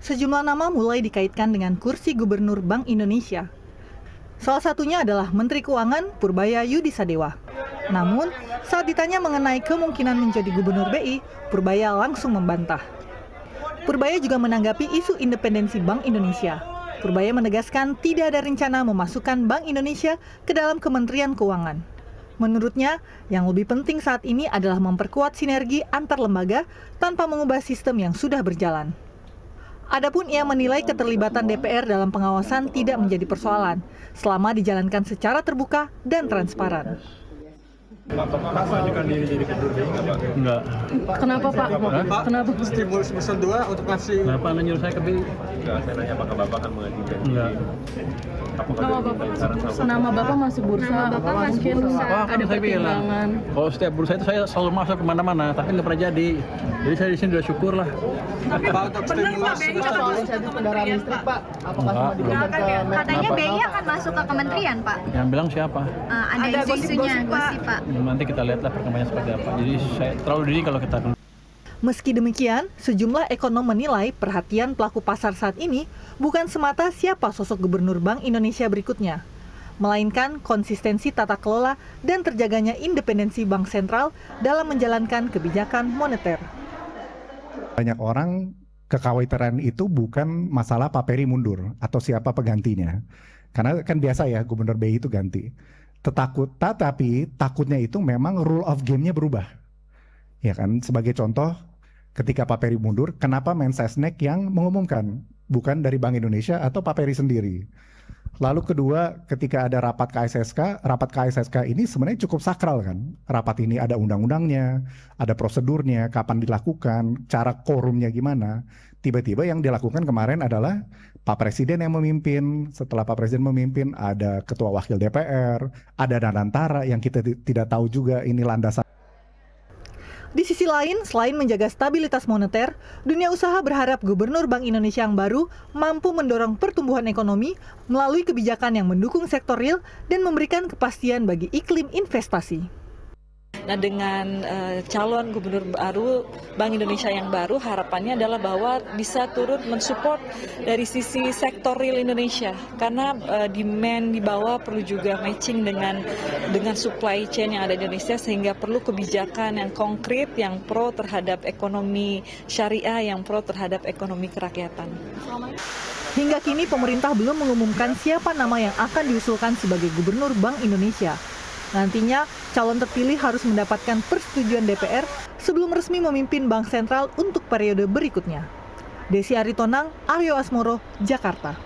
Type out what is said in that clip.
Sejumlah nama mulai dikaitkan dengan kursi Gubernur Bank Indonesia. Salah satunya adalah Menteri Keuangan Purbaya Yudisadewa. Namun, saat ditanya mengenai kemungkinan menjadi Gubernur BI, Purbaya langsung membantah. Purbaya juga menanggapi isu independensi Bank Indonesia. Purbaya menegaskan tidak ada rencana memasukkan Bank Indonesia ke dalam Kementerian Keuangan. Menurutnya, yang lebih penting saat ini adalah memperkuat sinergi antar lembaga tanpa mengubah sistem yang sudah berjalan. Adapun ia menilai keterlibatan DPR dalam pengawasan tidak menjadi persoalan, selama dijalankan secara terbuka dan transparan. Bapak mengajukan diri jadi gubernur BI nggak, Pak? Enggak. Kenapa, Pak? Kenapa? Stimulus semester 2 untuk ngasih... Kenapa Anda nyuruh saya ke BI? Enggak, saya nanya apakah Bapak akan mengajukan diri? Enggak. Nama Bapak masuk bursa, Bapak mungkin ada pertimbangan. Kalau setiap bursa itu saya selalu masuk kemana-mana, tapi nggak pernah jadi. Jadi saya di sini udah syukur lah. Pak, untuk stimulus semester 2... kendaraan listrik, Pak. Apakah semua diberikan ke Katanya BI akan masuk ke kementerian, Pak. Yang bilang siapa? Ada isu-isunya, gosip, Pak. Nanti kita lihatlah perkembangannya seperti apa. Jadi saya terlalu dini kalau kita... Meski demikian, sejumlah ekonom menilai perhatian pelaku pasar saat ini bukan semata siapa sosok Gubernur Bank Indonesia berikutnya, melainkan konsistensi tata kelola dan terjaganya independensi Bank Sentral dalam menjalankan kebijakan moneter. Banyak orang kekhawatiran itu bukan masalah Pak Peri mundur atau siapa penggantinya. Karena kan biasa ya Gubernur BI itu ganti. Tetapi takutnya itu memang rule of game-nya berubah. Ya kan, sebagai contoh ketika Pak Peri mundur, kenapa Mensesnek yang mengumumkan, bukan dari Bank Indonesia atau Pak Peri sendiri. Lalu kedua, ketika ada rapat KSSK ini sebenarnya cukup sakral kan. Rapat ini ada undang-undangnya, ada prosedurnya, kapan dilakukan, cara quorumnya gimana. Tiba-tiba yang dilakukan kemarin adalah Pak Presiden yang memimpin. Setelah Pak Presiden memimpin, ada Ketua Wakil DPR, ada Danantara yang kita tidak tahu juga ini landasan. Di sisi lain, selain menjaga stabilitas moneter, dunia usaha berharap Gubernur Bank Indonesia yang baru mampu mendorong pertumbuhan ekonomi melalui kebijakan yang mendukung sektor real dan memberikan kepastian bagi iklim investasi. Nah, dengan calon gubernur baru Bank Indonesia yang baru, harapannya adalah bahwa bisa turut mensupport dari sisi sektor real Indonesia, karena demand di bawah perlu juga matching dengan supply chain yang ada di Indonesia, sehingga perlu kebijakan yang konkret yang pro terhadap ekonomi syariah, yang pro terhadap ekonomi kerakyatan. Hingga kini pemerintah belum mengumumkan siapa nama yang akan diusulkan sebagai Gubernur Bank Indonesia. Nantinya, calon terpilih harus mendapatkan persetujuan DPR sebelum resmi memimpin Bank Sentral untuk periode berikutnya. Desi Aritonang, Aryo Asmoro, Jakarta.